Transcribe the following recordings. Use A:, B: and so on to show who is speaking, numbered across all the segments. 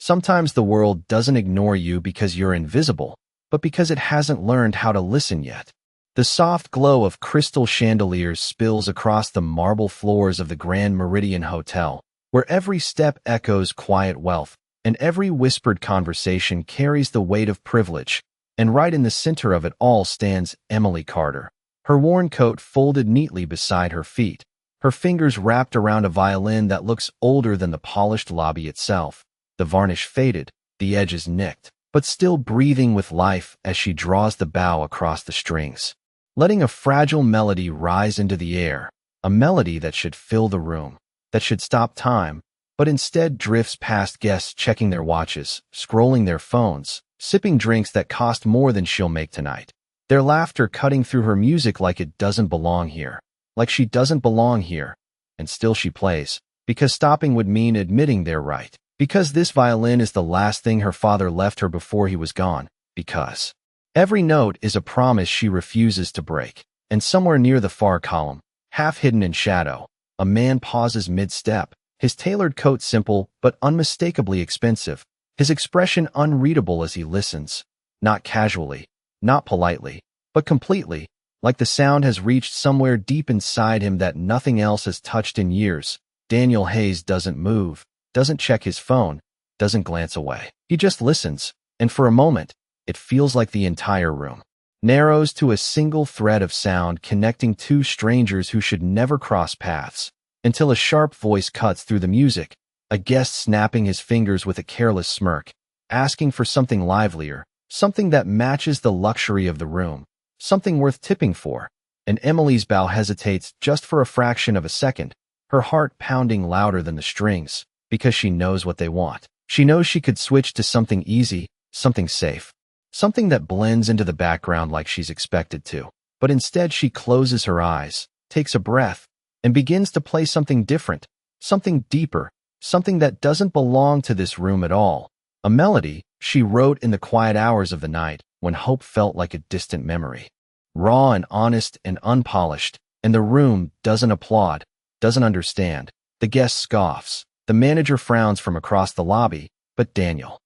A: Sometimes the world doesn't ignore you because you're invisible, but because it hasn't learned how to listen yet. The soft glow of crystal chandeliers spills across the marble floors of the Grand Meridian Hotel, where every step echoes quiet wealth, and every whispered conversation carries the weight of privilege. And right in the center of it all stands Emily Carter, her worn coat folded neatly beside her feet, her fingers wrapped around a violin that looks older than the polished lobby itself. The varnish faded, the edges nicked, but still breathing with life as she draws the bow across the strings, letting a fragile melody rise into the air, a melody that should fill the room, that should stop time, but instead drifts past guests checking their watches, scrolling their phones, sipping drinks that cost more than she'll make tonight. Their laughter cutting through her music like it doesn't belong here, like she doesn't belong here, and still she plays, because stopping would mean admitting they're right. Because this violin is the last thing her father left her before he was gone. Because every note is a promise she refuses to break. And somewhere near the far column, half hidden in shadow, a man pauses mid-step, his tailored coat simple but unmistakably expensive, his expression unreadable as he listens, not casually, not politely, but completely, like the sound has reached somewhere deep inside him that nothing else has touched in years. Daniel Hayes doesn't move, doesn't check his phone, doesn't glance away. He just listens, and for a moment, it feels like the entire room narrows to a single thread of sound connecting two strangers who should never cross paths, until a sharp voice cuts through the music, a guest snapping his fingers with a careless smirk, asking for something livelier, something that matches the luxury of the room, something worth tipping for. And Emily's bow hesitates just for a fraction of a second, her heart pounding louder than the strings, because she knows what they want. She knows she could switch to something easy, something safe, something that blends into the background like she's expected to. But instead she closes her eyes, takes a breath, and begins to play something different, something deeper, something that doesn't belong to this room at all. A melody she wrote in the quiet hours of the night when hope felt like a distant memory. Raw and honest and unpolished, and the room doesn't applaud, doesn't understand. The guest scoffs. The manager frowns from across the lobby, but Daniel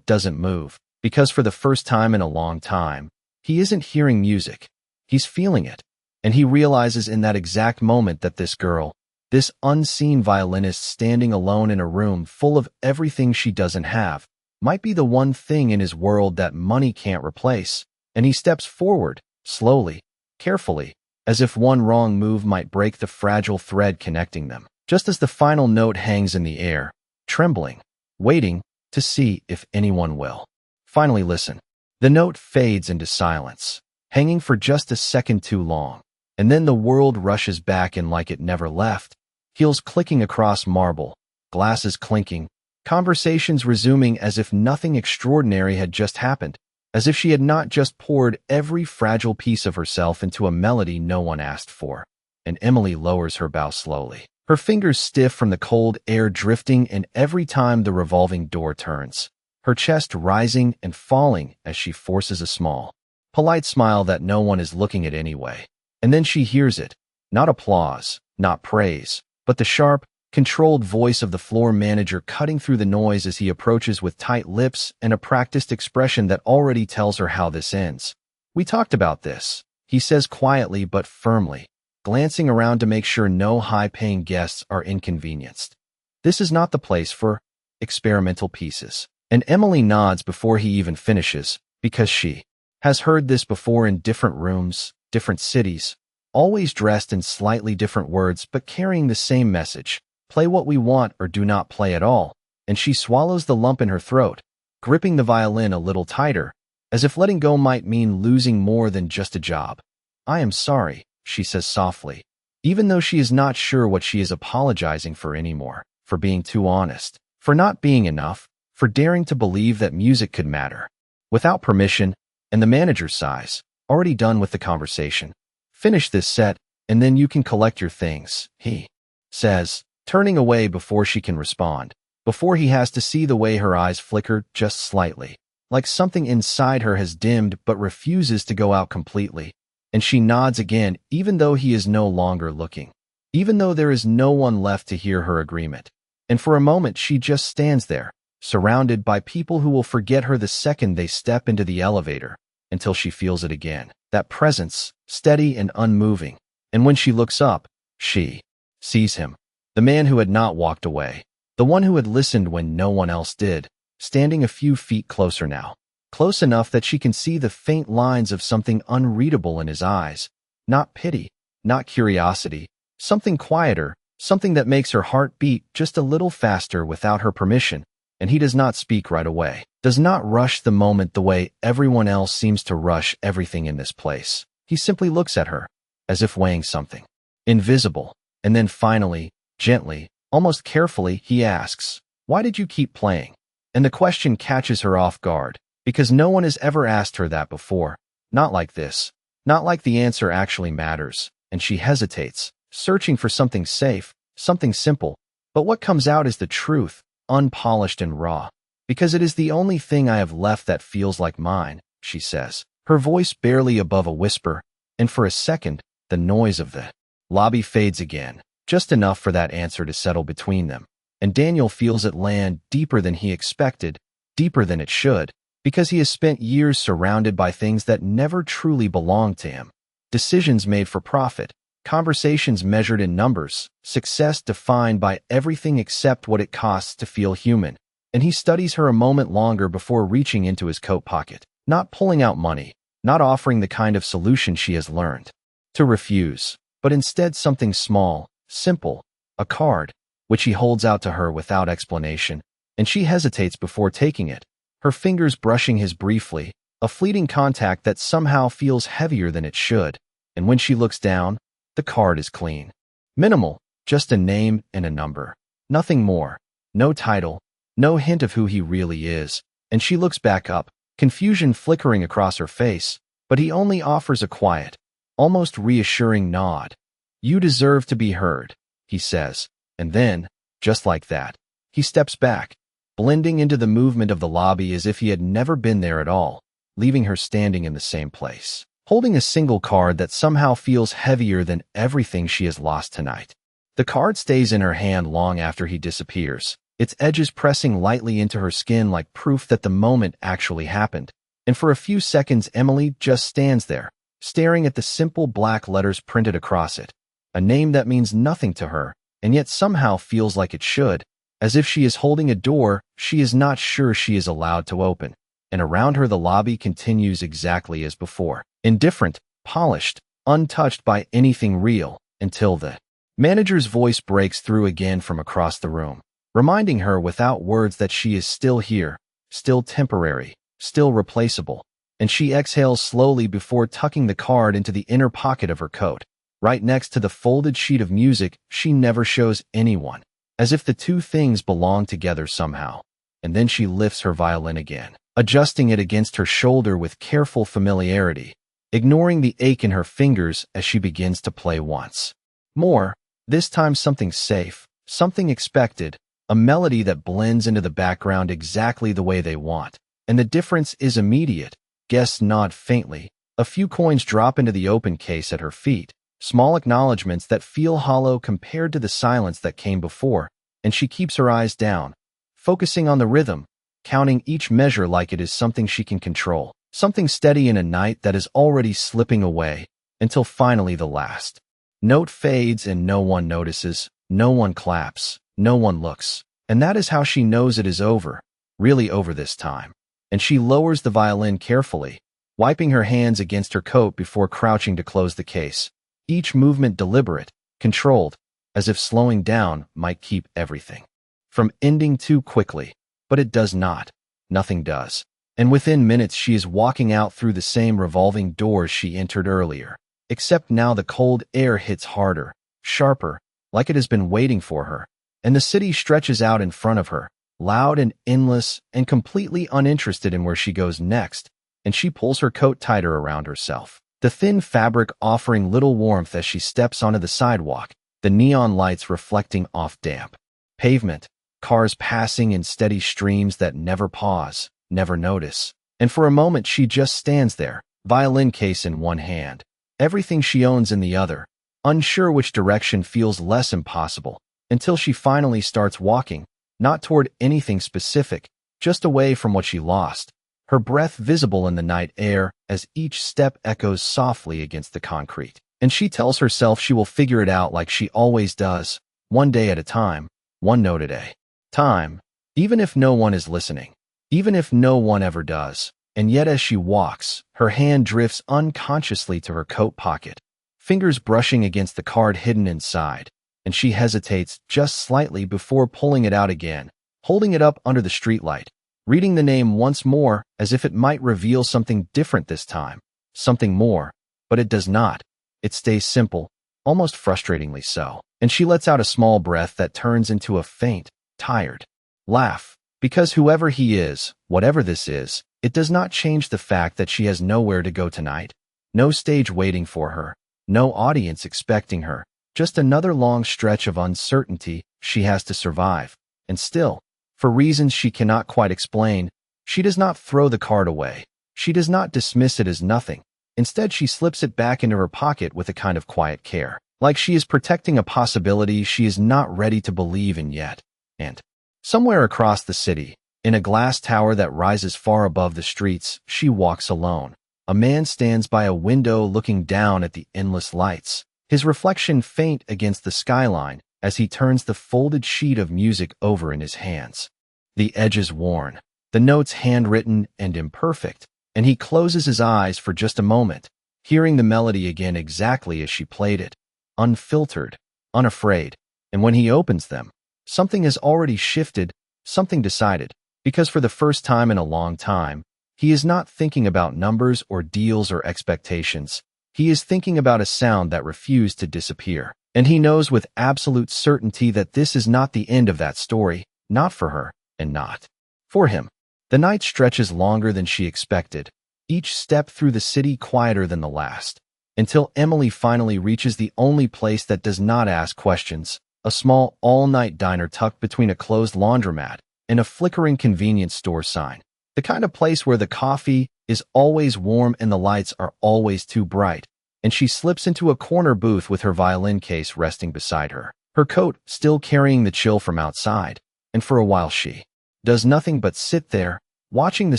A: doesn't move, because for the first time in a long time, he isn't hearing music. He's feeling it, and he realizes in that exact moment that this girl, this unseen violinist standing alone in a room full of everything she doesn't have, might be the one thing in his world that money can't replace. And he steps forward, slowly, carefully, as if one wrong move might break the fragile thread connecting them. Just as the final note hangs in the air, trembling, waiting to see if anyone will finally listen. The note fades into silence, hanging for just a second too long, and then the world rushes back in like it never left, heels clicking across marble, glasses clinking, conversations resuming as if nothing extraordinary had just happened, as if she had not just poured every fragile piece of herself into a melody no one asked for. And Emily lowers her bow slowly, her fingers stiff from the cold air drifting and every time the revolving door turns, her chest rising and falling as she forces a small, polite smile that no one is looking at anyway. And then she hears it, not applause, not praise, but the sharp, controlled voice of the floor manager cutting through the noise as he approaches with tight lips and a practiced expression that already tells her how this ends. "We talked about this," he says quietly but firmly, glancing around to make sure no high-paying guests are inconvenienced. "This is not the place for experimental pieces." And Emily nods before he even finishes, because she has heard this before in different rooms, different cities, always dressed in slightly different words but carrying the same message. Play what we want or do not play at all. And she swallows the lump in her throat, gripping the violin a little tighter, as if letting go might mean losing more than just a job. "I am sorry," she says softly, even though she is not sure what she is apologizing for anymore, for being too honest, for not being enough, for daring to believe that music could matter. Without permission, and the manager sighs, already done with the conversation. "Finish this set, and then you can collect your things," he says, turning away before she can respond, before he has to see the way her eyes flicker just slightly, like something inside her has dimmed but refuses to go out completely. And she nods again, even though he is no longer looking, even though there is no one left to hear her agreement. And for a moment she just stands there, surrounded by people who will forget her the second they step into the elevator, until she feels it again. That presence, steady and unmoving. And when she looks up, she sees him. The man who had not walked away. The one who had listened when no one else did, standing a few feet closer now. Close enough that she can see the faint lines of something unreadable in his eyes. Not pity, not curiosity, something quieter, something that makes her heart beat just a little faster without her permission. And he does not speak right away, does not rush the moment the way everyone else seems to rush everything in this place. He simply looks at her, as if weighing something invisible. And then finally, gently, almost carefully, he asks, "Why did you keep playing?" And the question catches her off guard, because no one has ever asked her that before. Not like this. Not like the answer actually matters. And she hesitates, searching for something safe, something simple. But what comes out is the truth, unpolished and raw. "Because it is the only thing I have left that feels like mine," she says, her voice barely above a whisper. And for a second, the noise of the lobby fades again, just enough for that answer to settle between them. And Daniel feels it land deeper than he expected, deeper than it should, because he has spent years surrounded by things that never truly belonged to him. Decisions made for profit, conversations measured in numbers, success defined by everything except what it costs to feel human. And he studies her a moment longer before reaching into his coat pocket, not pulling out money, not offering the kind of solution she has learned to refuse, but instead something small, simple, a card, which he holds out to her without explanation, and she hesitates before taking it, her fingers brushing his briefly, a fleeting contact that somehow feels heavier than it should. And when she looks down, the card is clean. Minimal, just a name and a number. Nothing more. No title, no hint of who he really is. And she looks back up, confusion flickering across her face, but he only offers a quiet, almost reassuring nod. "You deserve to be heard," he says. And then, just like that, he steps back, blending into the movement of the lobby as if he had never been there at all, leaving her standing in the same place, holding a single card that somehow feels heavier than everything she has lost tonight. The card stays in her hand long after he disappears, its edges pressing lightly into her skin like proof that the moment actually happened. And for a few seconds, Emily just stands there, staring at the simple black letters printed across it, a name that means nothing to her, and yet somehow feels like it should, as if she is holding a door she is not sure she is allowed to open. And around her the lobby continues exactly as before, indifferent, polished, untouched by anything real, until the manager's voice breaks through again from across the room, reminding her without words that she is still here, still temporary, still replaceable. And she exhales slowly before tucking the card into the inner pocket of her coat, right next to the folded sheet of music she never shows anyone, as if the two things belong together somehow. And then she lifts her violin again, adjusting it against her shoulder with careful familiarity, ignoring the ache in her fingers as she begins to play once more, this time something safe, something expected, a melody that blends into the background exactly the way they want. And the difference is immediate. Guests nod faintly, a few coins drop into the open case at her feet, small acknowledgments that feel hollow compared to the silence that came before, and she keeps her eyes down, focusing on the rhythm, counting each measure like it is something she can control, something steady in a night that is already slipping away, until finally the last note fades and no one notices, no one claps, no one looks. And that is how she knows it is over, really over this time. And she lowers the violin carefully, wiping her hands against her coat before crouching to close the case, each movement deliberate, controlled, as if slowing down might keep everything from ending too quickly. But it does not. Nothing does. And within minutes she is walking out through the same revolving doors she entered earlier, except now the cold air hits harder, sharper, like it has been waiting for her, and the city stretches out in front of her, loud and endless and completely uninterested in where she goes next, and she pulls her coat tighter around herself, the thin fabric offering little warmth as she steps onto the sidewalk, the neon lights reflecting off damp pavement, cars passing in steady streams that never pause, never notice. And for a moment she just stands there, violin case in one hand, everything she owns in the other, unsure which direction feels less impossible, until she finally starts walking, not toward anything specific, just away from what she lost, her breath visible in the night air as each step echoes softly against the concrete. And she tells herself she will figure it out like she always does, one day at a time, one note a day. Time, even if no one is listening, even if no one ever does. And yet as she walks, her hand drifts unconsciously to her coat pocket, fingers brushing against the card hidden inside, and she hesitates just slightly before pulling it out again, holding it up under the streetlight, reading the name once more as if it might reveal something different this time, something more, but it does not. It stays simple, almost frustratingly so, and she lets out a small breath that turns into a faint, tired laugh, because whoever he is, whatever this is, it does not change the fact that she has nowhere to go tonight, no stage waiting for her, no audience expecting her, just another long stretch of uncertainty she has to survive. And still, for reasons she cannot quite explain, she does not throw the card away. She does not dismiss it as nothing. Instead, she slips it back into her pocket with a kind of quiet care, like she is protecting a possibility she is not ready to believe in yet. And somewhere across the city, in a glass tower that rises far above the streets, she walks alone. A man stands by a window looking down at the endless lights, his reflection faint against the skyline as he turns the folded sheet of music over in his hands. The edges worn, the notes handwritten and imperfect, and he closes his eyes for just a moment, hearing the melody again exactly as she played it, unfiltered, unafraid. And when he opens them, something has already shifted, something decided. Because for the first time in a long time, he is not thinking about numbers or deals or expectations. He is thinking about a sound that refused to disappear. And he knows with absolute certainty that this is not the end of that story, not for her, and not for him. The night stretches longer than she expected, each step through the city quieter than the last, until Emily finally reaches the only place that does not ask questions, a small all-night diner tucked between a closed laundromat and a flickering convenience store sign, the kind of place where the coffee is always warm and the lights are always too bright, and she slips into a corner booth with her violin case resting beside her, her coat still carrying the chill from outside, and for a while she does nothing but sit there, watching the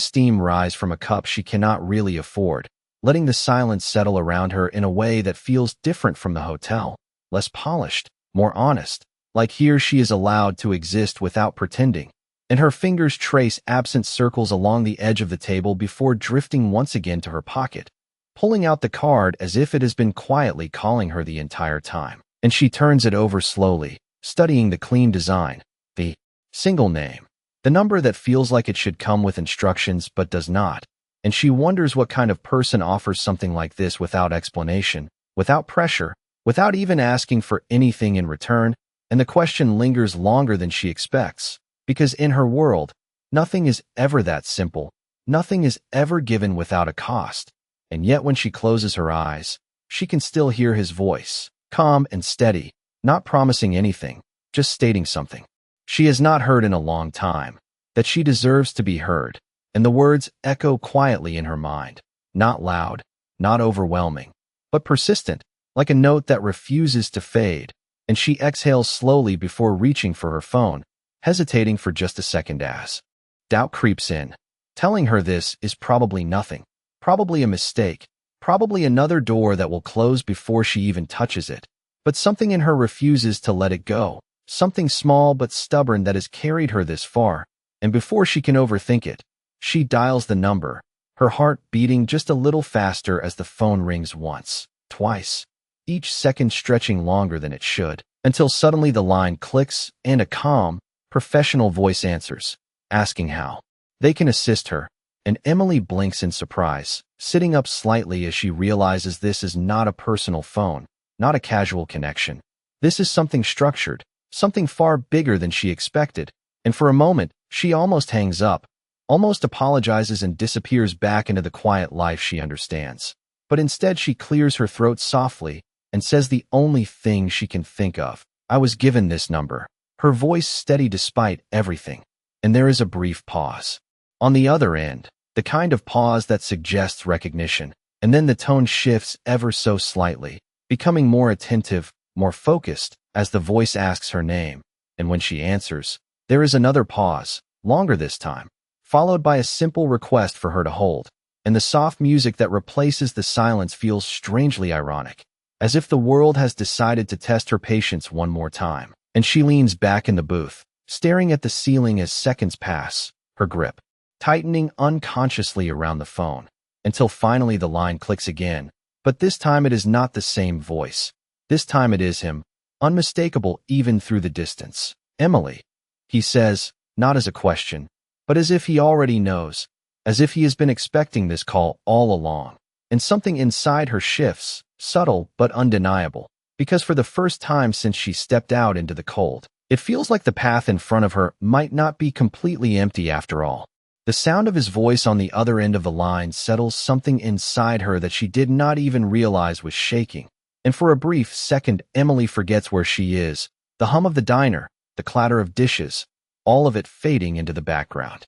A: steam rise from a cup she cannot really afford, letting the silence settle around her in a way that feels different from the hotel, less polished, more honest, like here she is allowed to exist without pretending. And her fingers trace absent circles along the edge of the table before drifting once again to her pocket, pulling out the card as if it has been quietly calling her the entire time. And she turns it over slowly, studying the clean design, the single name, the number that feels like it should come with instructions but does not. And she wonders what kind of person offers something like this without explanation, without pressure, without even asking for anything in return. And the question lingers longer than she expects. Because in her world, nothing is ever that simple, nothing is ever given without a cost. And yet when she closes her eyes, she can still hear his voice, calm and steady, not promising anything, just stating something she has not heard in a long time, that she deserves to be heard. And the words echo quietly in her mind, not loud, not overwhelming, but persistent, like a note that refuses to fade. And she exhales slowly before reaching for her phone, hesitating for just a second as doubt creeps in, telling her this is probably nothing, probably a mistake, probably another door that will close before she even touches it. But something in her refuses to let it go, something small but stubborn that has carried her this far, and before she can overthink it, she dials the number, her heart beating just a little faster as the phone rings once, twice, each second stretching longer than it should, until suddenly the line clicks and a calm, professional voice answers, asking how they can assist her. And Emily blinks in surprise, sitting up slightly as she realizes this is not a personal phone, not a casual connection. This is something structured, something far bigger than she expected. And for a moment, she almost hangs up, almost apologizes and disappears back into the quiet life she understands. But instead she clears her throat softly and says the only thing she can think of, "I was given this number." Her voice steady despite everything. And there is a brief pause. On the other end, the kind of pause that suggests recognition, and then the tone shifts ever so slightly, becoming more attentive, more focused, as the voice asks her name. And when she answers, there is another pause, longer this time, followed by a simple request for her to hold. And the soft music that replaces the silence feels strangely ironic, as if the world has decided to test her patience one more time. And she leans back in the booth, staring at the ceiling as seconds pass, her grip tightening unconsciously around the phone, until finally the line clicks again. But this time it is not the same voice. This time it is him, unmistakable even through the distance. "Emily," he says, not as a question, but as if he already knows, as if he has been expecting this call all along. And something inside her shifts, subtle but undeniable, because for the first time since she stepped out into the cold, it feels like the path in front of her might not be completely empty after all. The sound of his voice on the other end of the line settles something inside her that she did not even realize was shaking. And for a brief second, Emily forgets where she is, the hum of the diner, the clatter of dishes, all of it fading into the background.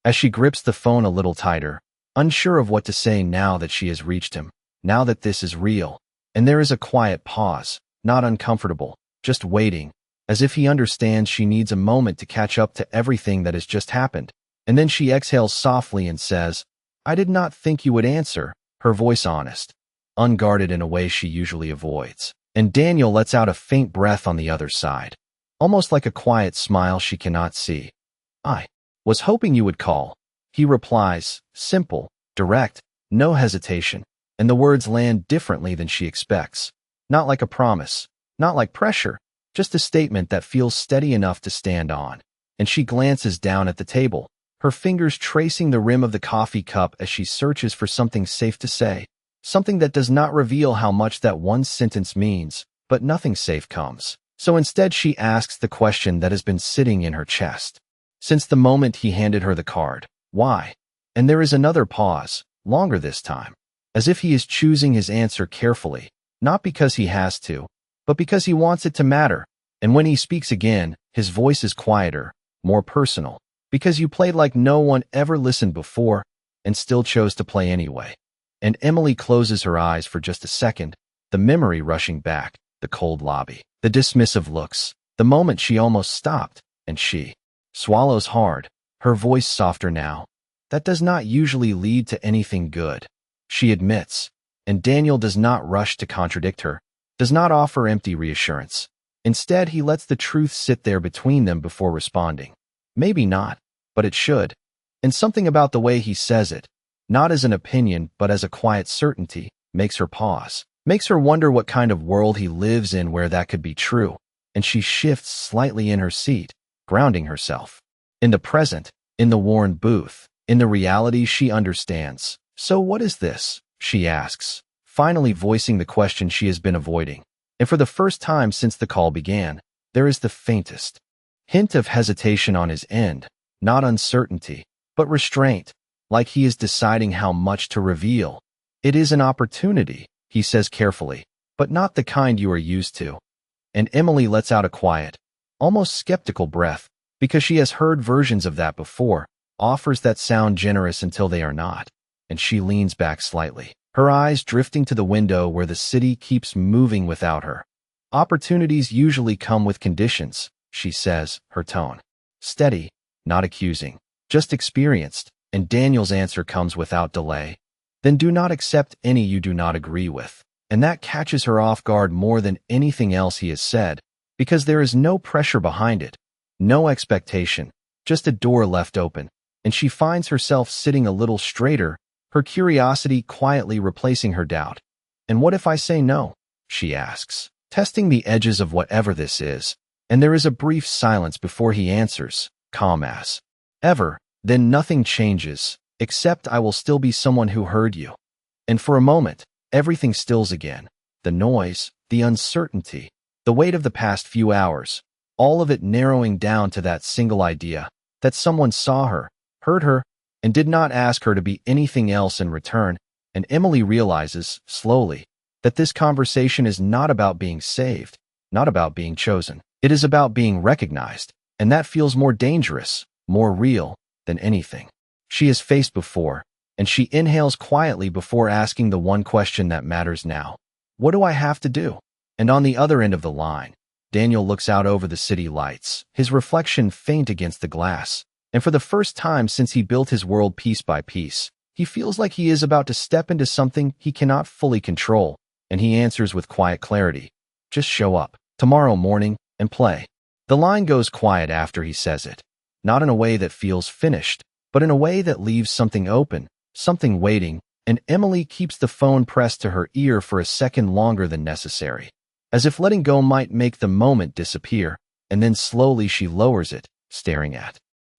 A: As she grips the phone a little tighter, unsure of what to say now that she has reached him, now that this is real. And there is a quiet pause, not uncomfortable, just waiting, as if he understands she needs a moment to catch up to everything that has just happened. And then she exhales softly and says, "I did not think you would answer," her voice honest, unguarded in a way she usually avoids. And Daniel lets out a faint breath on the other side, almost like a quiet smile she cannot see. "I was hoping you would call," he replies, simple, direct, no hesitation, and the words land differently than she expects. Not like a promise, not like pressure, just a statement that feels steady enough to stand on. And she glances down at the table, her fingers tracing the rim of the coffee cup as she searches for something safe to say, something that does not reveal how much that one sentence means, but nothing safe comes. So instead she asks the question that has been sitting in her chest since the moment he handed her the card. "Why?" And there is another pause, longer this time, as if he is choosing his answer carefully, not because he has to, but because he wants it to matter. And when he speaks again, his voice is quieter, more personal. "Because you played like no one ever listened before, and still chose to play anyway." And Emily closes her eyes for just a second, the memory rushing back, the cold lobby, the dismissive looks, the moment she almost stopped, and she swallows hard, her voice softer now. "That does not usually lead to anything good," she admits, and Daniel does not rush to contradict her, does not offer empty reassurance. Instead, he lets the truth sit there between them before responding. Maybe not, but it should. And something about the way he says it, not as an opinion but as a quiet certainty, makes her pause, makes her wonder what kind of world he lives in where that could be true. And she shifts slightly in her seat, grounding herself in the present, in the worn booth, in the reality she understands. "So what is this?" she asks, finally voicing the question she has been avoiding. And for the first time since the call began, there is the faintest hint of hesitation on his end, not uncertainty, but restraint, like he is deciding how much to reveal. "It is an opportunity," he says carefully, "but not the kind you are used to." And Emily lets out a quiet, almost skeptical breath, because she has heard versions of that before, offers that sound generous until they are not. And she leans back slightly, her eyes drifting to the window where the city keeps moving without her. "Opportunities usually come with conditions," she says, her tone steady, not accusing, just experienced. And Daniel's answer comes without delay. "Then do not accept any you do not agree with." And that catches her off guard more than anything else he has said, because there is no pressure behind it, no expectation, just a door left open. And she finds herself sitting a little straighter, her curiosity quietly replacing her doubt. "And what if I say no?" she asks, testing the edges of whatever this is. And there is a brief silence before he answers, calm as ever. "Then nothing changes, except I will still be someone who heard you." And for a moment, everything stills again. The noise, the uncertainty, the weight of the past few hours, all of it narrowing down to that single idea, that someone saw her, heard her, and did not ask her to be anything else in return. And Emily realizes, slowly, that this conversation is not about being saved, not about being chosen. It is about being recognized, and that feels more dangerous, more real than anything she has faced before. And she inhales quietly before asking the one question that matters now. "What do I have to do?" And on the other end of the line, Daniel looks out over the city lights, his reflection faint against the glass, And for the first time since he built his world piece by piece, he feels like he is about to step into something he cannot fully control, and he answers with quiet clarity, "Just show up tomorrow morning and play." The line goes quiet after he says it, not in a way that feels finished, but in a way that leaves something open, something waiting, and Emily keeps the phone pressed to her ear for a second longer than necessary, as if letting go might make the moment disappear, and then slowly she lowers it, staring at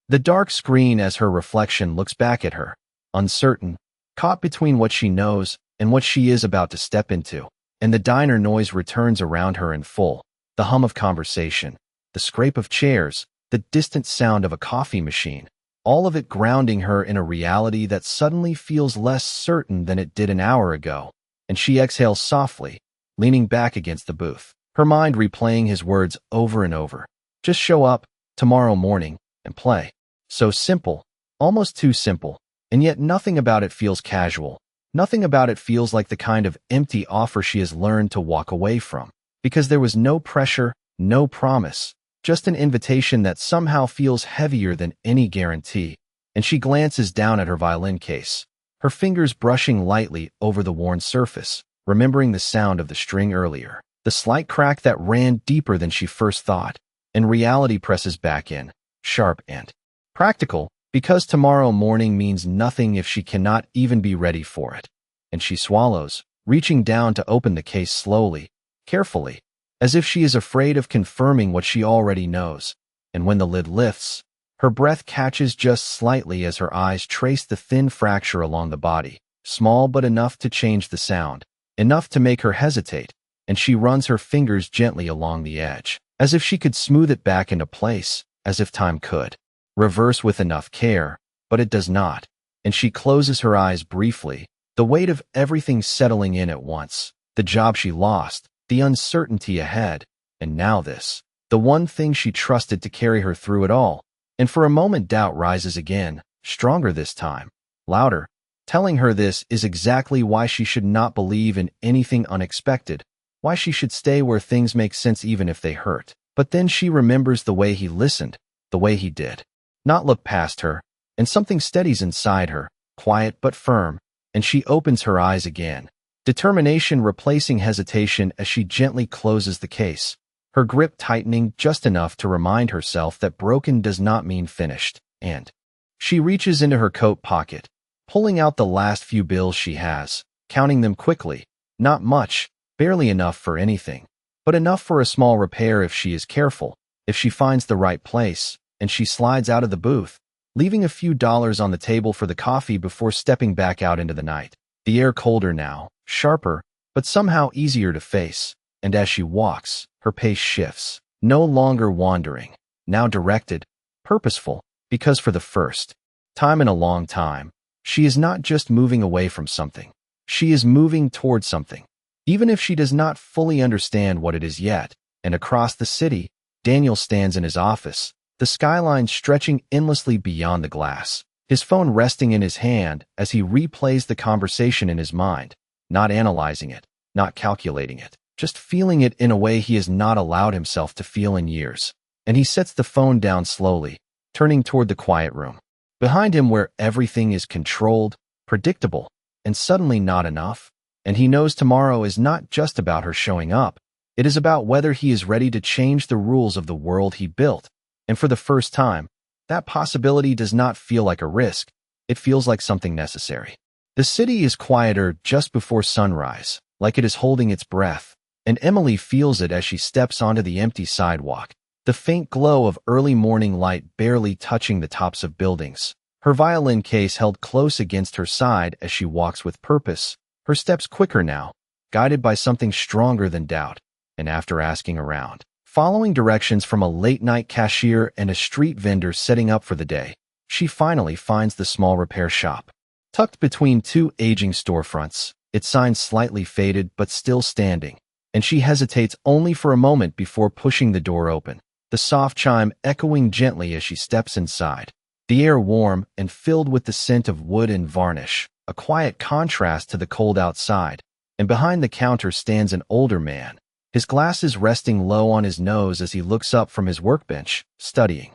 A: the dark screen as her reflection looks back at her, uncertain, caught between what she knows and what she is about to step into. And the diner noise returns around her in full, the hum of conversation, the scrape of chairs, the distant sound of a coffee machine, all of it grounding her in a reality that suddenly feels less certain than it did an hour ago, and she exhales softly, leaning back against the booth, her mind replaying his words over and over. Just show up tomorrow morning and play. So simple, almost too simple, and yet nothing about it feels casual. Nothing about it feels like the kind of empty offer she has learned to walk away from, because there was no pressure, no promise, just an invitation that somehow feels heavier than any guarantee. And she glances down at her violin case, her fingers brushing lightly over the worn surface, remembering the sound of the string earlier, the slight crack that ran deeper than she first thought, and reality presses back in, sharp and practical, because tomorrow morning means nothing if she cannot even be ready for it. And she swallows, reaching down to open the case slowly, carefully, as if she is afraid of confirming what she already knows. And when the lid lifts, her breath catches just slightly as her eyes trace the thin fracture along the body, small but enough to change the sound, enough to make her hesitate, and she runs her fingers gently along the edge, as if she could smooth it back into place, as if time could reverse with enough care, but it does not, and she closes her eyes briefly, the weight of everything settling in at once, the job she lost, the uncertainty ahead, and now this, the one thing she trusted to carry her through it all. And for a moment doubt rises again, stronger this time, louder, telling her this is exactly why she should not believe in anything unexpected, why she should stay where things make sense even if they hurt. But then she remembers the way he listened, the way he did not look past her, and something steadies inside her, quiet but firm, and she opens her eyes again, determination replacing hesitation as she gently closes the case, her grip tightening just enough to remind herself that broken does not mean finished. And she reaches into her coat pocket, pulling out the last few bills she has, counting them quickly, not much, barely enough for anything, but enough for a small repair if she is careful, if she finds the right place, and she slides out of the booth, leaving a few dollars on the table for the coffee before stepping back out into the night. The air colder now, sharper, but somehow easier to face, and as she walks, her pace shifts, no longer wandering, now directed, purposeful, because for the first time in a long time, she is not just moving away from something, she is moving towards something, even if she does not fully understand what it is yet. And across the city, Daniel stands in his office, the skyline stretching endlessly beyond the glass, his phone resting in his hand as he replays the conversation in his mind, not analyzing it, not calculating it, just feeling it in a way he has not allowed himself to feel in years. And he sets the phone down slowly, turning toward the quiet room, behind him where everything is controlled, predictable, and suddenly not enough. And he knows tomorrow is not just about her showing up, it is about whether he is ready to change the rules of the world he built. And for the first time, that possibility does not feel like a risk, it feels like something necessary. The city is quieter just before sunrise, like it is holding its breath, and Emily feels it as she steps onto the empty sidewalk, the faint glow of early morning light barely touching the tops of buildings, her violin case held close against her side as she walks with purpose, her steps quicker now, guided by something stronger than doubt. And after asking around, following directions from a late-night cashier and a street vendor setting up for the day, she finally finds the small repair shop. Tucked between two aging storefronts, its sign slightly faded but still standing, and she hesitates only for a moment before pushing the door open, the soft chime echoing gently as she steps inside, the air warm and filled with the scent of wood and varnish, a quiet contrast to the cold outside. And behind the counter stands an older man, his glasses resting low on his nose as he looks up from his workbench, studying.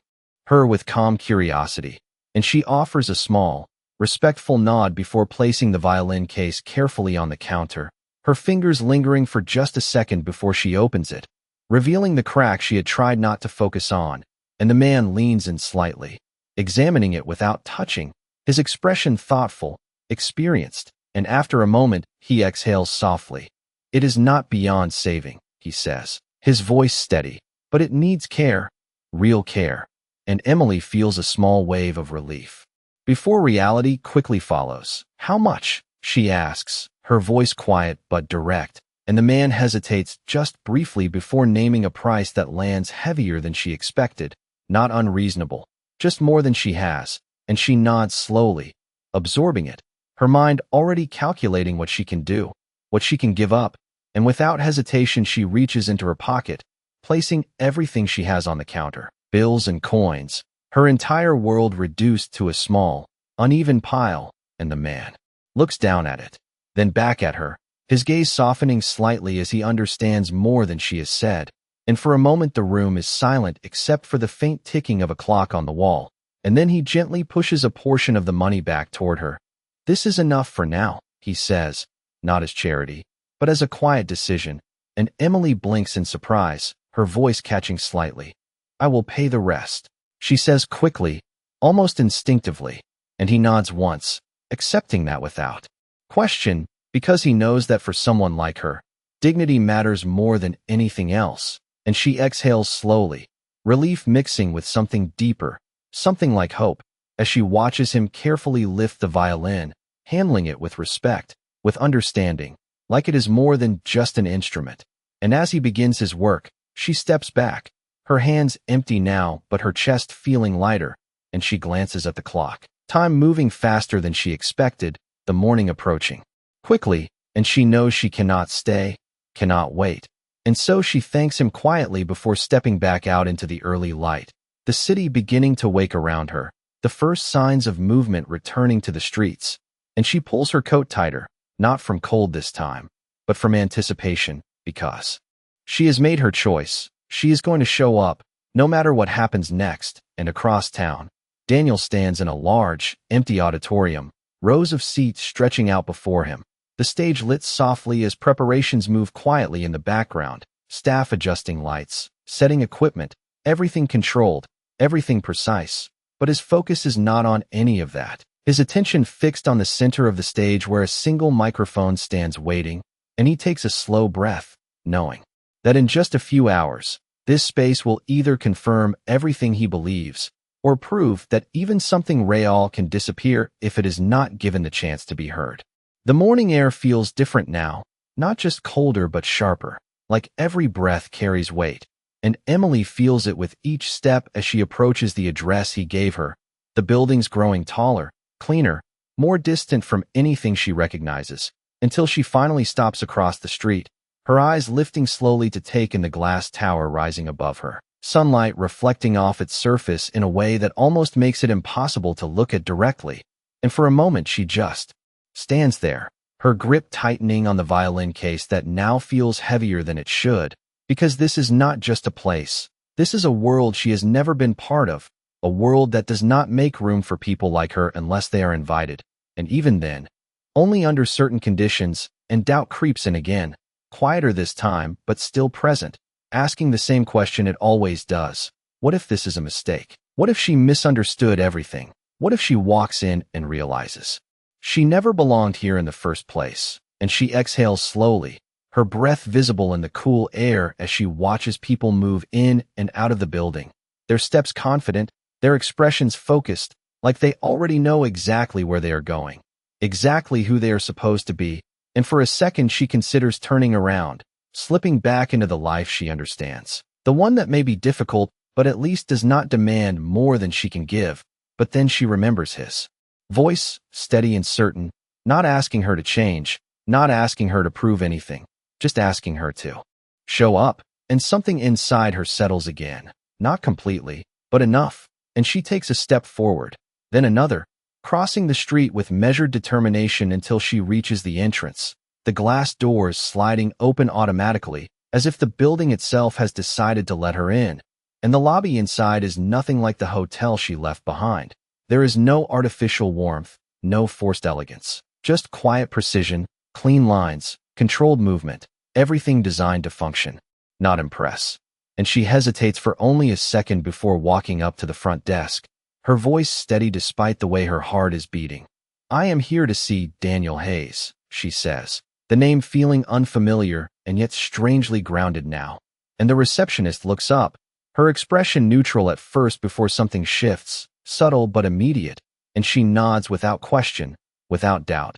A: her with calm curiosity, and she offers a small, respectful nod before placing the violin case carefully on the counter, her fingers lingering for just a second before she opens it, revealing the crack she had tried not to focus on, and the man leans in slightly, examining it without touching, his expression thoughtful, experienced, and after a moment, he exhales softly. "It is not beyond saving," he says, his voice steady, "but it needs care, real care." And Emily feels a small wave of relief. Before reality quickly follows. "How much?" she asks, her voice quiet but direct, and the man hesitates just briefly before naming a price that lands heavier than she expected, not unreasonable, just more than she has, and she nods slowly, absorbing it, her mind already calculating what she can do, what she can give up, and without hesitation she reaches into her pocket, placing everything she has on the counter, bills and coins, her entire world reduced to a small, uneven pile, and the man looks down at it, then back at her, his gaze softening slightly as he understands more than she has said, and for a moment the room is silent except for the faint ticking of a clock on the wall, and then he gently pushes a portion of the money back toward her. "This is enough for now," he says, not as charity, but as a quiet decision, and Emily blinks in surprise, her voice catching slightly. "I will pay the rest," she says quickly, almost instinctively, and he nods once, accepting that without question, because he knows that for someone like her, dignity matters more than anything else, and she exhales slowly, relief mixing with something deeper, something like hope, as she watches him carefully lift the violin, handling it with respect, with understanding, like it is more than just an instrument. And as he begins his work, she steps back, her hands empty now but her chest feeling lighter, and she glances at the clock. Time moving faster than she expected, the morning approaching quickly, and she knows she cannot stay, cannot wait. And so she thanks him quietly before stepping back out into the early light, the city beginning to wake around her, the first signs of movement returning to the streets, and she pulls her coat tighter, not from cold this time, but from anticipation, because she has made her choice. She is going to show up, no matter what happens next. And across town, Daniel stands in a large, empty auditorium, rows of seats stretching out before him, the stage lit softly as preparations move quietly in the background, staff adjusting lights, setting equipment, everything controlled, everything precise. But his focus is not on any of that. His attention fixed on the center of the stage where a single microphone stands waiting, and he takes a slow breath, knowing that in just a few hours, this space will either confirm everything he believes, or prove that even something real can disappear if it is not given the chance to be heard. The morning air feels different now, not just colder but sharper, like every breath carries weight, and Emily feels it with each step as she approaches the address he gave her, the buildings growing taller, cleaner, more distant from anything she recognizes, until she finally stops across the street, her eyes lifting slowly to take in the glass tower rising above her, sunlight reflecting off its surface in a way that almost makes it impossible to look at directly. And for a moment she just stands there, her grip tightening on the violin case that now feels heavier than it should, because this is not just a place. This is a world she has never been part of, a world that does not make room for people like her unless they are invited, and even then, only under certain conditions, and doubt creeps in again, quieter this time but still present, asking the same question it always does. What if this is a mistake? What if she misunderstood everything? What if she walks in and realizes she never belonged here in the first place? And she exhales slowly, her breath visible in the cool air as she watches people move in and out of the building, their steps confident, their expressions focused, like they already know exactly where they are going, exactly who they are supposed to be. And for a second she considers turning around, slipping back into the life she understands, the one that may be difficult but at least does not demand more than she can give. But then she remembers his voice, steady and certain, not asking her to change, not asking her to prove anything, just asking her to show up. And something inside her settles again, not completely, but enough, and she takes a step forward, then another, crossing the street with measured determination until she reaches the entrance, the glass doors sliding open automatically, as if the building itself has decided to let her in. and the lobby inside is nothing like the hotel she left behind. There is no artificial warmth, no forced elegance, just quiet precision, clean lines, controlled movement, everything designed to function, not impress. And she hesitates for only a second before walking up to the front desk, her voice steady despite the way her heart is beating. "I am here to see Daniel Hayes," she says, the name feeling unfamiliar and yet strangely grounded now. And the receptionist looks up, her expression neutral at first before something shifts, subtle but immediate, and she nods without question, without doubt.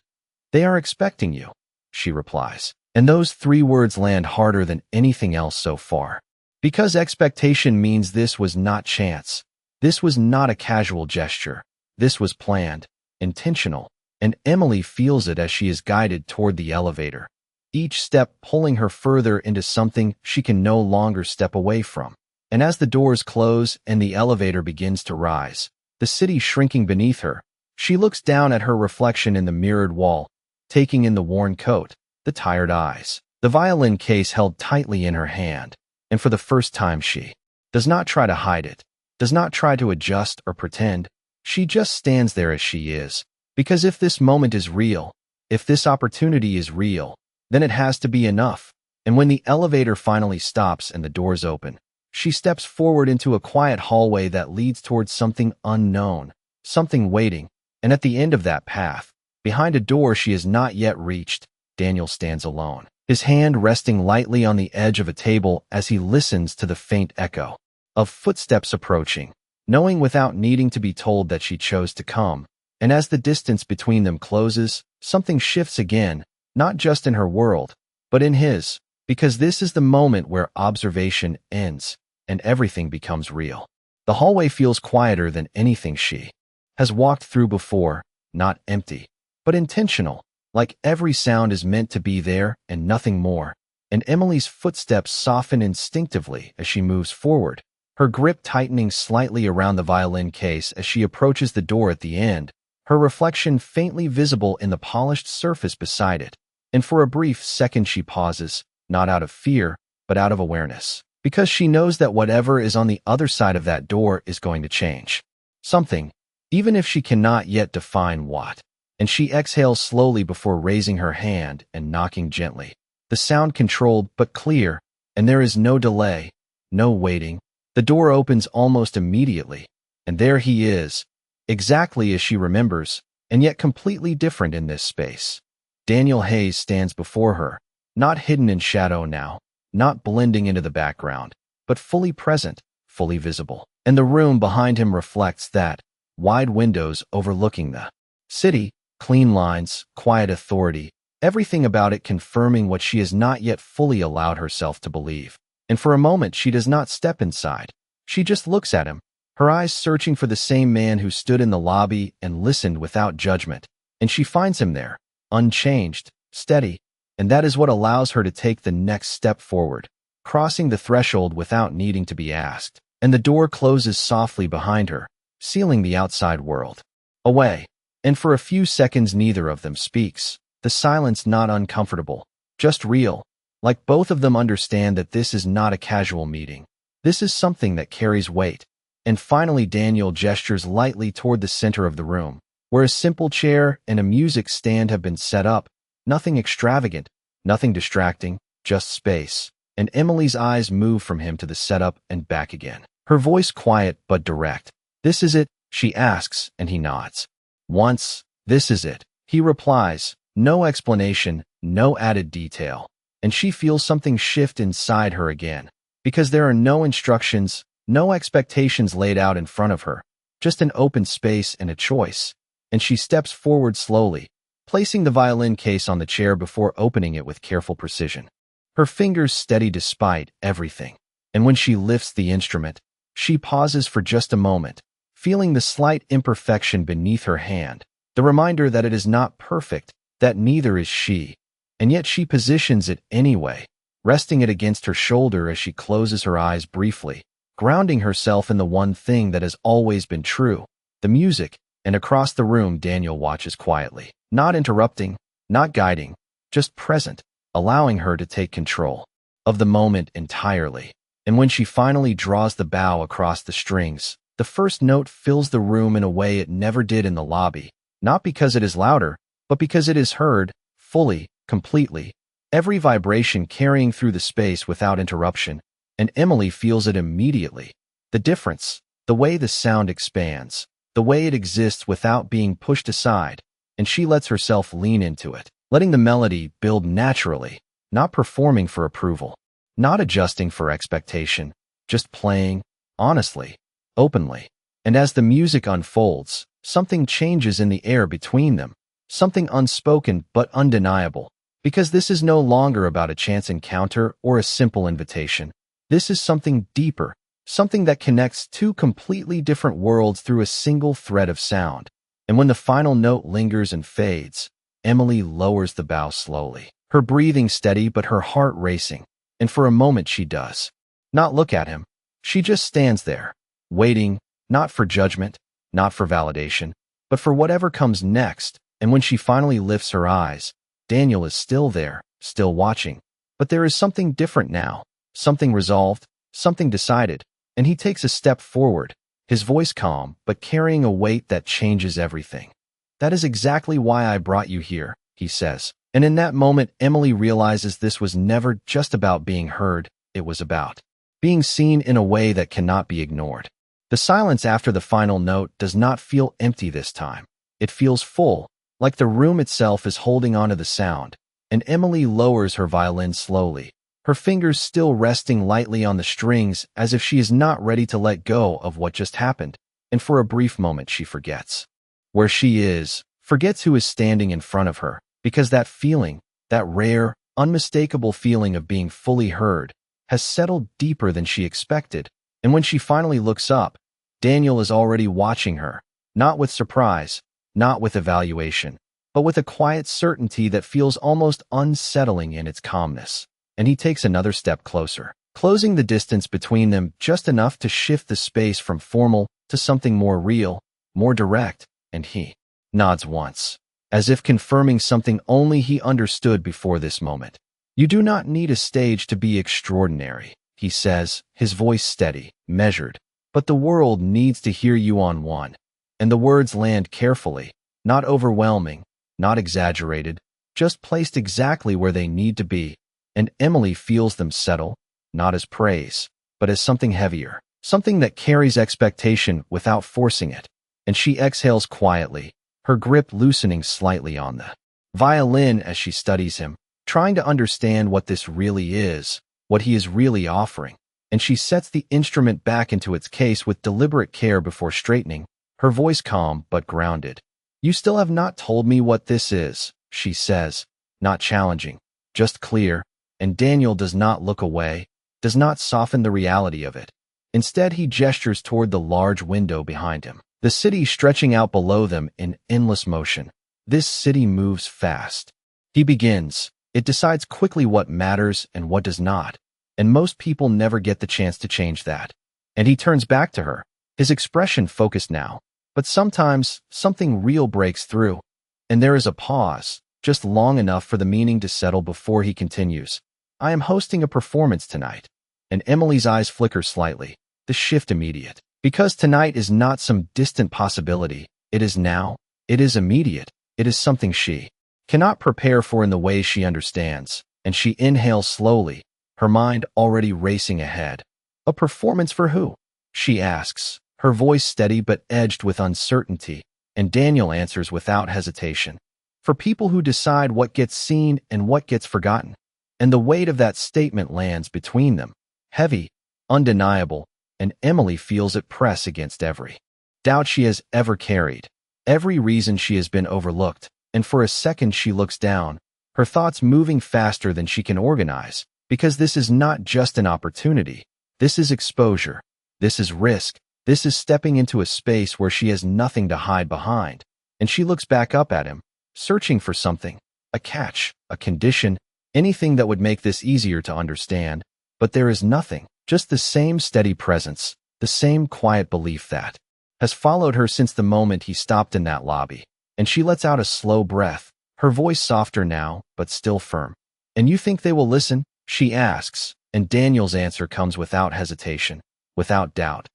A: "They are expecting you," she replies. And those 3 words land harder than anything else so far. Because expectation means this was not chance. This was not a casual gesture. This was planned, intentional, and Emily feels it as she is guided toward the elevator, each step pulling her further into something she can no longer step away from. And as the doors close and the elevator begins to rise, the city shrinking beneath her, she looks down at her reflection in the mirrored wall, taking in the worn coat, the tired eyes, the violin case held tightly in her hand, and for the first time she does not try to hide it, does not try to adjust or pretend. She just stands there as she is, because if this moment is real, if this opportunity is real, then it has to be enough. And when the elevator finally stops and the doors open, she steps forward into a quiet hallway that leads towards something unknown, something waiting, and at the end of that path, behind a door she has not yet reached, Daniel stands alone, his hand resting lightly on the edge of a table as he listens to the faint echo of footsteps approaching, knowing without needing to be told that she chose to come. And as the distance between them closes, something shifts again, not just in her world, but in his, because this is the moment where observation ends and everything becomes real. The hallway feels quieter than anything she has walked through before, not empty, but intentional, like every sound is meant to be there and nothing more. And Emily's footsteps soften instinctively as she moves forward, her grip tightening slightly around the violin case as she approaches the door at the end, her reflection faintly visible in the polished surface beside it. And for a brief second she pauses, not out of fear, but out of awareness, because she knows that whatever is on the other side of that door is going to change. Something, even if she cannot yet define what. And she exhales slowly before raising her hand and knocking gently. The sound controlled but clear, and there is no delay, no waiting. The door opens almost immediately, and there he is, exactly as she remembers, and yet completely different in this space. Daniel Hayes stands before her, not hidden in shadow now, not blending into the background, but fully present, fully visible. And the room behind him reflects that, wide windows overlooking the city, clean lines, quiet authority, everything about it confirming what she has not yet fully allowed herself to believe. And for a moment she does not step inside. She just looks at him, her eyes searching for the same man who stood in the lobby and listened without judgment. And she finds him there, unchanged, steady, and that is what allows her to take the next step forward, crossing the threshold without needing to be asked. And the door closes softly behind her, sealing the outside world away. And for a few seconds neither of them speaks, the silence not uncomfortable, just real, like both of them understand that this is not a casual meeting. This is something that carries weight. And finally Daniel gestures lightly toward the center of the room, where a simple chair and a music stand have been set up, nothing extravagant, nothing distracting, just space. And Emily's eyes move from him to the setup and back again, her voice quiet but direct. "This is it?" she asks, and he nods. "Once, this is it," he replies, no explanation, no added detail. And she feels something shift inside her again, because there are no instructions, no expectations laid out in front of her, just an open space and a choice. And she steps forward slowly, placing the violin case on the chair before opening it with careful precision. Her fingers steady despite everything. And when she lifts the instrument, she pauses for just a moment, feeling the slight imperfection beneath her hand, the reminder that it is not perfect, that neither is she. And yet she positions it anyway, resting it against her shoulder as she closes her eyes briefly, grounding herself in the one thing that has always been true, the music. And across the room Daniel watches quietly, not interrupting, not guiding, just present, allowing her to take control of the moment entirely. And when she finally draws the bow across the strings, the first note fills the room in a way it never did in the lobby, not because it is louder, but because it is heard, fully, completely, every vibration carrying through the space without interruption, and Emily feels it immediately. The difference, the way the sound expands, the way it exists without being pushed aside, and she lets herself lean into it, letting the melody build naturally, not performing for approval, not adjusting for expectation, just playing, honestly, openly. And as the music unfolds, something changes in the air between them, something unspoken but undeniable, because this is no longer about a chance encounter or a simple invitation. This is something deeper, something that connects two completely different worlds through a single thread of sound. And when the final note lingers and fades, Emily lowers the bow slowly, her breathing steady but her heart racing. And for a moment she does not look at him. She just stands there, waiting, not for judgment, not for validation, but for whatever comes next. And when she finally lifts her eyes, Daniel is still there, still watching. But there is something different now, something resolved, something decided, and he takes a step forward, his voice calm but carrying a weight that changes everything. "That is exactly why I brought you here," he says. And in that moment, Emily realizes this was never just about being heard, it was about being seen in a way that cannot be ignored. The silence after the final note does not feel empty this time. It feels full, like the room itself is holding onto the sound, and Emily lowers her violin slowly, her fingers still resting lightly on the strings as if she is not ready to let go of what just happened. And for a brief moment she forgets where she is, forgets who is standing in front of her, because that feeling, that rare, unmistakable feeling of being fully heard, has settled deeper than she expected. And when she finally looks up, Daniel is already watching her, not with surprise, not with evaluation, but with a quiet certainty that feels almost unsettling in its calmness. And he takes another step closer, closing the distance between them just enough to shift the space from formal to something more real, more direct, and he nods once, as if confirming something only he understood before this moment. "You do not need a stage to be extraordinary," he says, his voice steady, measured, "but the world needs to hear you on one." And the words land carefully, not overwhelming, not exaggerated, just placed exactly where they need to be. And Emily feels them settle, not as praise, but as something heavier, something that carries expectation without forcing it. And she exhales quietly, her grip loosening slightly on the violin as she studies him, trying to understand what this really is, what he is really offering. And she sets the instrument back into its case with deliberate care before straightening, her voice calm but grounded. "You still have not told me what this is," she says, not challenging, just clear. And Daniel does not look away, does not soften the reality of it. Instead, he gestures toward the large window behind him, the city stretching out below them in endless motion. This city moves fast. He begins. It decides quickly what matters and what does not. And most people never get the chance to change that. And he turns back to her, his expression focused now. But sometimes, something real breaks through. And there is a pause, just long enough for the meaning to settle before he continues. "I am hosting a performance tonight." And Emily's eyes flicker slightly, the shift immediate. Because tonight is not some distant possibility, it is now, it is immediate, it is something she cannot prepare for in the way she understands. And she inhales slowly, her mind already racing ahead. "A performance for who?" she asks, her voice steady but edged with uncertainty. And Daniel answers without hesitation. "For people who decide what gets seen and what gets forgotten." And the weight of that statement lands between them, heavy, undeniable, and Emily feels it press against every doubt she has ever carried, every reason she has been overlooked. And for a second she looks down, her thoughts moving faster than she can organize, because this is not just an opportunity. This is exposure. This is risk. This is stepping into a space where she has nothing to hide behind. And she looks back up at him, searching for something, a catch, a condition, anything that would make this easier to understand. But there is nothing, just the same steady presence, the same quiet belief that has followed her since the moment he stopped in that lobby. And she lets out a slow breath, her voice softer now, but still firm. "And you think they will listen?" she asks, And Daniel's answer comes without hesitation, without doubt.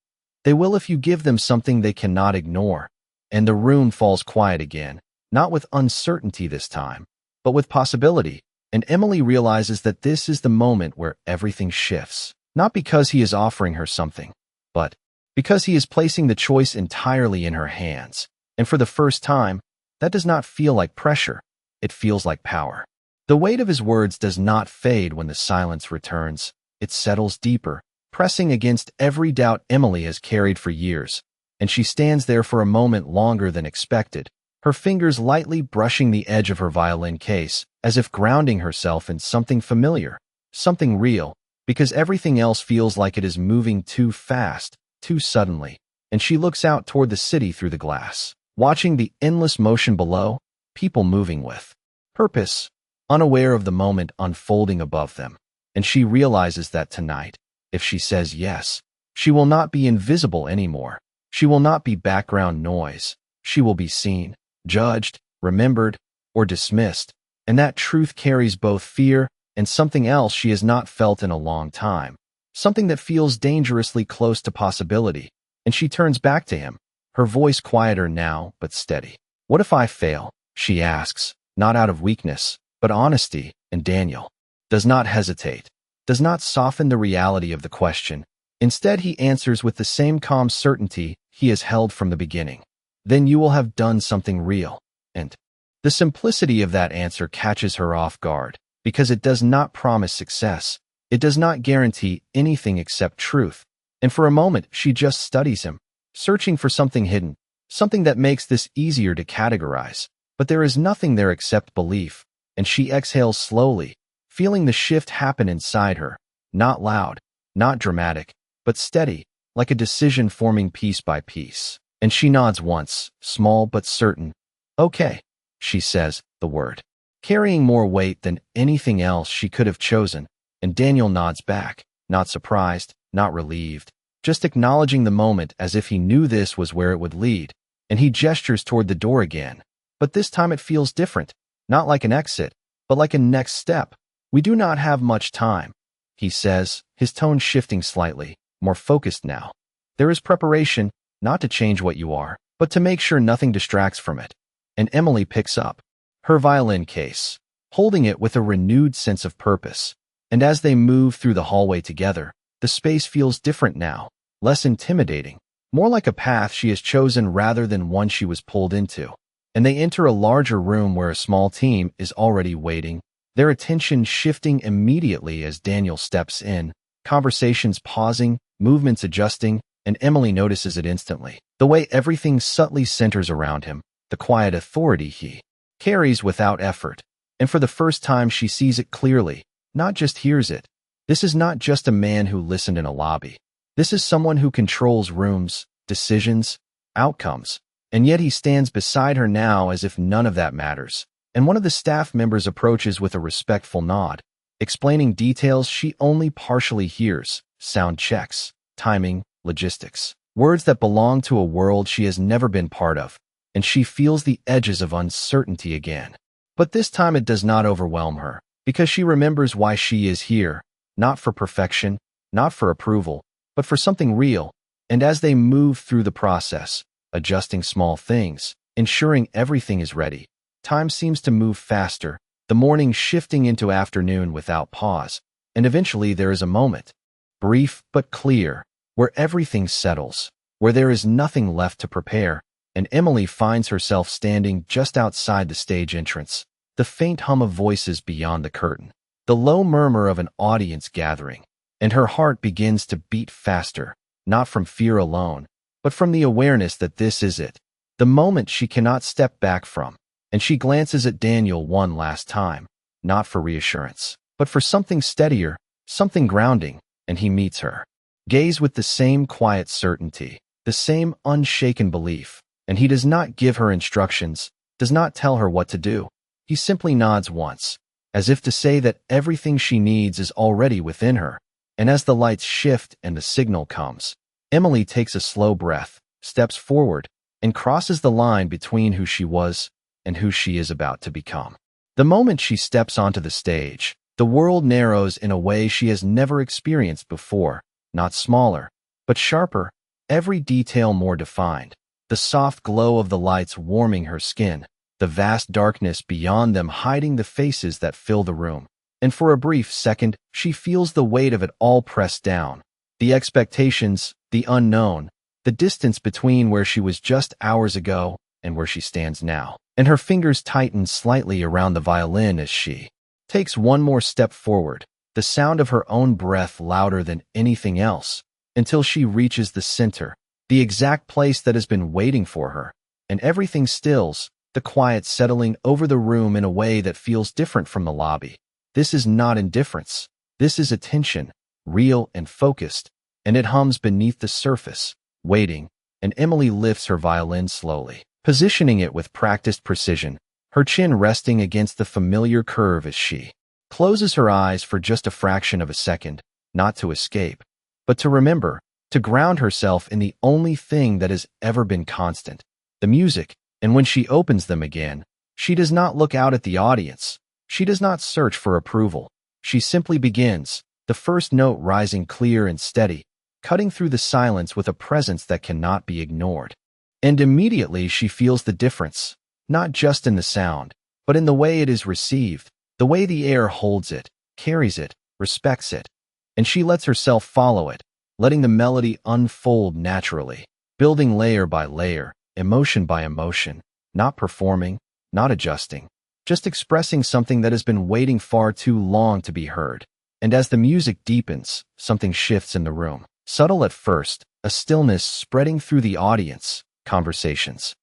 A: They will if you give them something they cannot ignore. And the room falls quiet again, not with uncertainty this time, but with possibility. And Emily realizes that this is the moment where everything shifts. Not because he is offering her something, but because he is placing the choice entirely in her hands. And for the first time, that does not feel like pressure. It feels like power. The weight of his words does not fade when the silence returns. It settles deeper, pressing against every doubt Emily has carried for years. And she stands there for a moment longer than expected, her fingers lightly brushing the edge of her violin case, as if grounding herself in something familiar, something real, because everything else feels like it is moving too fast, too suddenly. And she looks out toward the city through the glass, watching the endless motion below, people moving with purpose, unaware of the moment unfolding above them. And she realizes that tonight, if she says yes, she will not be invisible anymore. She will not be background noise. She will be seen, judged, remembered, or dismissed. And that truth carries both fear and something else she has not felt in a long time, something that feels dangerously close to possibility. And she turns back to him, her voice quieter now but steady. "What if I fail?" she asks, not out of weakness, but honesty. And Daniel does not hesitate, does not soften the reality of the question. Instead, he answers with the same calm certainty he has held from the beginning. "Then you will have done something real." And the simplicity of that answer catches her off guard, because it does not promise success. It does not guarantee anything except truth. And for a moment, she just studies him, searching for something hidden, something that makes this easier to categorize. But there is nothing there except belief. And she exhales slowly, feeling the shift happen inside her, not loud, not dramatic, but steady, like a decision forming piece by piece. And she nods once, small but certain. "Okay," she says, the word carrying more weight than anything else she could have chosen. And Daniel nods back, not surprised, not relieved, just acknowledging the moment as if he knew this was where it would lead. And he gestures toward the door again. But this time it feels different, not like an exit, but like a next step. "We do not have much time," he says, his tone shifting slightly, more focused now. "There is preparation, not to change what you are, but to make sure nothing distracts from it." And Emily picks up her violin case, holding it with a renewed sense of purpose. And as they move through the hallway together, the space feels different now, less intimidating, more like a path she has chosen rather than one she was pulled into. And they enter a larger room where a small team is already waiting, their attention shifting immediately as Daniel steps in, conversations pausing, movements adjusting, and Emily notices it instantly. The way everything subtly centers around him, the quiet authority he carries without effort. And for the first time she sees it clearly, not just hears it. This is not just a man who listened in a lobby. This is someone who controls rooms, decisions, outcomes. And yet he stands beside her now as if none of that matters. And one of the staff members approaches with a respectful nod, explaining details she only partially hears: sound checks, timing, logistics, words that belong to a world she has never been part of. And she feels the edges of uncertainty again. But this time it does not overwhelm her, because she remembers why she is here, not for perfection, not for approval, but for something real. And as they move through the process, adjusting small things, ensuring everything is ready, time seems to move faster, the morning shifting into afternoon without pause. And eventually there is a moment, brief but clear, where everything settles, where there is nothing left to prepare. And Emily finds herself standing just outside the stage entrance, the faint hum of voices beyond the curtain, the low murmur of an audience gathering. And her heart begins to beat faster, not from fear alone, but from the awareness that this is it, the moment she cannot step back from. And she glances at Daniel one last time, not for reassurance, but for something steadier, something grounding. And he meets her gaze with the same quiet certainty, the same unshaken belief. And he does not give her instructions, does not tell her what to do. He simply nods once, as if to say that everything she needs is already within her. And as the lights shift and the signal comes, Emily takes a slow breath, steps forward, and crosses the line between who she was and who she is about to become. The moment she steps onto the stage, The world narrows in a way she has never experienced before, not smaller, but sharper, every detail more defined. The soft glow of the lights warming her skin, the vast darkness beyond them hiding the faces that fill the room. And for a brief second, she feels the weight of it all pressed down. The expectations, the unknown, the distance between where she was just hours ago and where she stands now. And her fingers tighten slightly around the violin as she takes one more step forward, the sound of her own breath louder than anything else, until she reaches the center, the exact place that has been waiting for her. And everything stills, the quiet settling over the room in a way that feels different from the lobby. This is not indifference. This is attention, real and focused, and it hums beneath the surface, waiting, and Emily lifts her violin slowly, positioning it with practiced precision, her chin resting against the familiar curve as she closes her eyes for just a fraction of a second, not to escape, but to remember, to ground herself in the only thing that has ever been constant, the music. And when she opens them again, she does not look out at the audience. She does not search for approval. She simply begins, the first note rising clear and steady, cutting through the silence with a presence that cannot be ignored. And immediately she feels the difference, not just in the sound, but in the way it is received, the way the air holds it, carries it, respects it. And she lets herself follow it, letting the melody unfold naturally, building layer by layer, emotion by emotion, not performing, not adjusting, just expressing something that has been waiting far too long to be heard. And as the music deepens, something shifts in the room. Subtle at first, a stillness spreading through the audience, conversations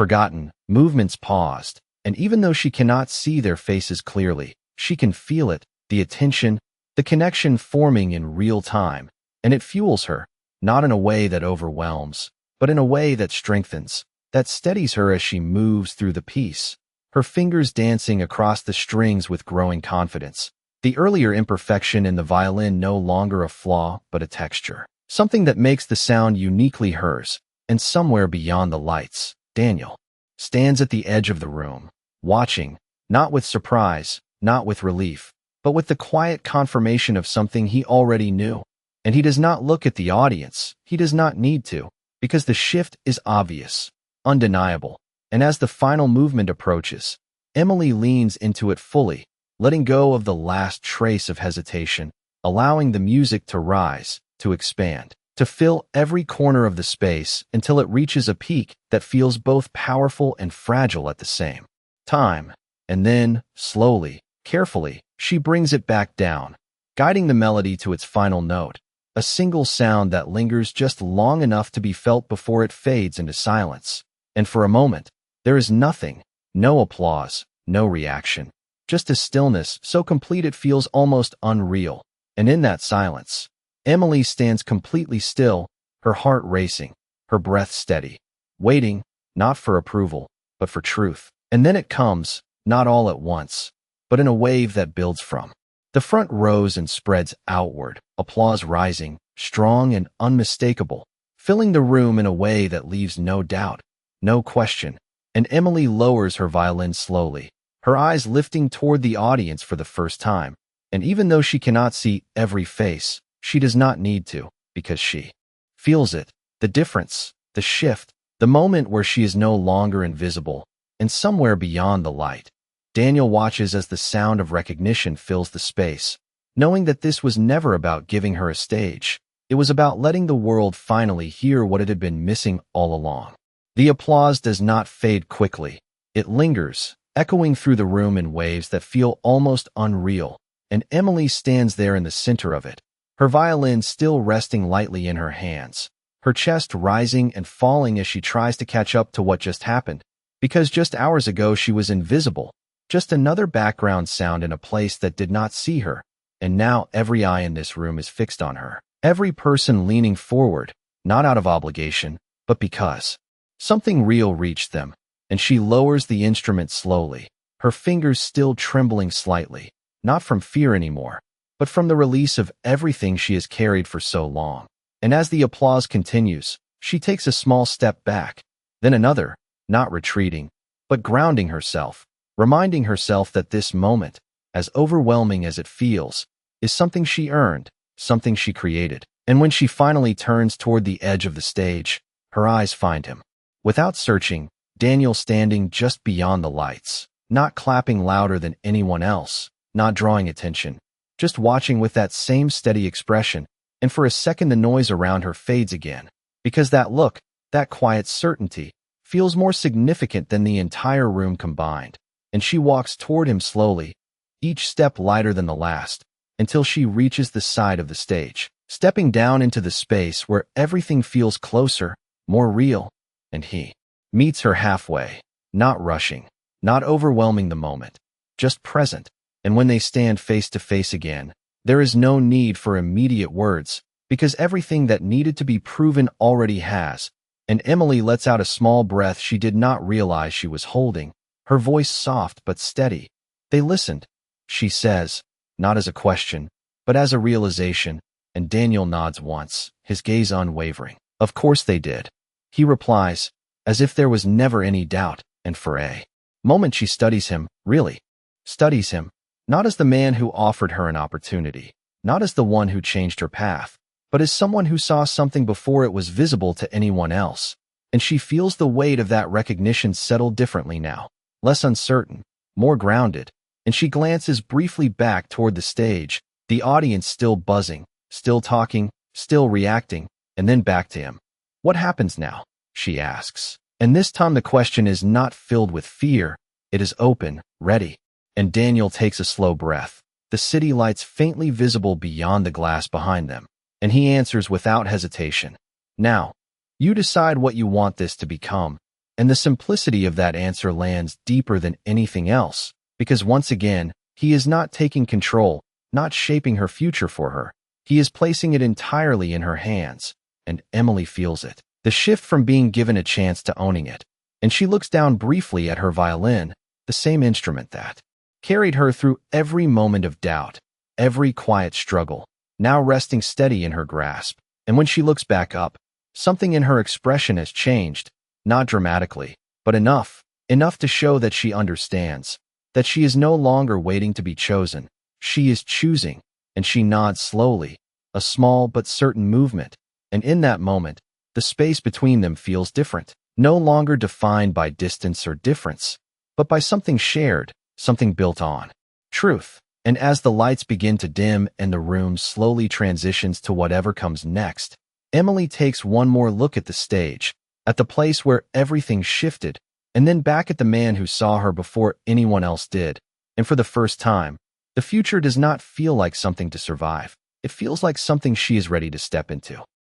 A: forgotten, movements paused, and even though she cannot see their faces clearly, she can feel it, the attention, the connection forming in real time, and it fuels her, not in a way that overwhelms, but in a way that strengthens, that steadies her as she moves through the piece, her fingers dancing across the strings with growing confidence. The earlier imperfection in the violin no longer a flaw, but a texture, something that makes the sound uniquely hers. And somewhere beyond the lights, Daniel stands at the edge of the room, watching, not with surprise, not with relief, but with the quiet confirmation of something he already knew. And he does not look at the audience. He does not need to, because the shift is obvious, undeniable. And as the final movement approaches, Emily leans into it fully, letting go of the last trace of hesitation, allowing the music to rise, to expand, to fill every corner of the space until it reaches a peak that feels both powerful and fragile at the same time. And then, slowly, carefully, she brings it back down, guiding the melody to its final note, a single sound that lingers just long enough to be felt before it fades into silence. And for a moment, there is nothing, no applause, no reaction, just a stillness so complete it feels almost unreal. And in that silence, Emily stands completely still, her heart racing, her breath steady, waiting, not for approval, but for truth. And then it comes, not all at once, but in a wave that builds from the front rows and spreads outward, applause rising, strong and unmistakable, filling the room in a way that leaves no doubt, no question. And Emily lowers her violin slowly, her eyes lifting toward the audience for the first time. And even though she cannot see every face, she does not need to, because she feels it, the difference, the shift, the moment where she is no longer invisible, and somewhere beyond the light. Daniel watches as the sound of recognition fills the space, knowing that this was never about giving her a stage. It was about letting the world finally hear what it had been missing all along. The applause does not fade quickly. It lingers, echoing through the room in waves that feel almost unreal, and Emily stands there in the center of it, her violin still resting lightly in her hands, her chest rising and falling as she tries to catch up to what just happened, because just hours ago she was invisible, just another background sound in a place that did not see her, and now every eye in this room is fixed on her, every person leaning forward, not out of obligation, but because something real reached them. And she lowers the instrument slowly, her fingers still trembling slightly, not from fear anymore, but from the release of everything she has carried for so long. And as the applause continues, she takes a small step back, then another, not retreating, but grounding herself, reminding herself that this moment, as overwhelming as it feels, is something she earned, something she created. And when she finally turns toward the edge of the stage, her eyes find him. Without searching, Daniel standing just beyond the lights, not clapping louder than anyone else, not drawing attention, just watching with that same steady expression, and for a second the noise around her fades again, because that look, that quiet certainty, feels more significant than the entire room combined, and she walks toward him slowly, each step lighter than the last, until she reaches the side of the stage, stepping down into the space where everything feels closer, more real, and he meets her halfway, not rushing, not overwhelming the moment, just present. And when they stand face to face again, there is no need for immediate words, because everything that needed to be proven already has, and Emily lets out a small breath she did not realize she was holding, her voice soft but steady. They listened, she says, not as a question, but as a realization, and Daniel nods once, his gaze unwavering. Of course they did. He replies, as if there was never any doubt, and for a moment she studies him, really, studies him, not as the man who offered her an opportunity, not as the one who changed her path, but as someone who saw something before it was visible to anyone else. And she feels the weight of that recognition settle differently now, less uncertain, more grounded, and she glances briefly back toward the stage, the audience still buzzing, still talking, still reacting, and then back to him. What happens now? She asks. And this time the question is not filled with fear, it is open, ready. And Daniel takes a slow breath, the city lights faintly visible beyond the glass behind them, and he answers without hesitation. Now, you decide what you want this to become, and the simplicity of that answer lands deeper than anything else, because once again, he is not taking control, not shaping her future for her. He is placing it entirely in her hands, and Emily feels it. The shift from being given a chance to owning it, and she looks down briefly at her violin, the same instrument that carried her through every moment of doubt, every quiet struggle, now resting steady in her grasp. And when she looks back up, something in her expression has changed, not dramatically, but enough to show that she understands, that she is no longer waiting to be chosen. She is choosing, and she nods slowly, a small but certain movement, and in that moment, the space between them feels different, no longer defined by distance or difference, but by something shared, something built on truth. And as the lights begin to dim and the room slowly transitions to whatever comes next, Emily takes one more look at the stage, at the place where everything shifted, and then back at the man who saw her before anyone else did. And for the first time, the future does not feel like something to survive. It feels like something she is ready to step into.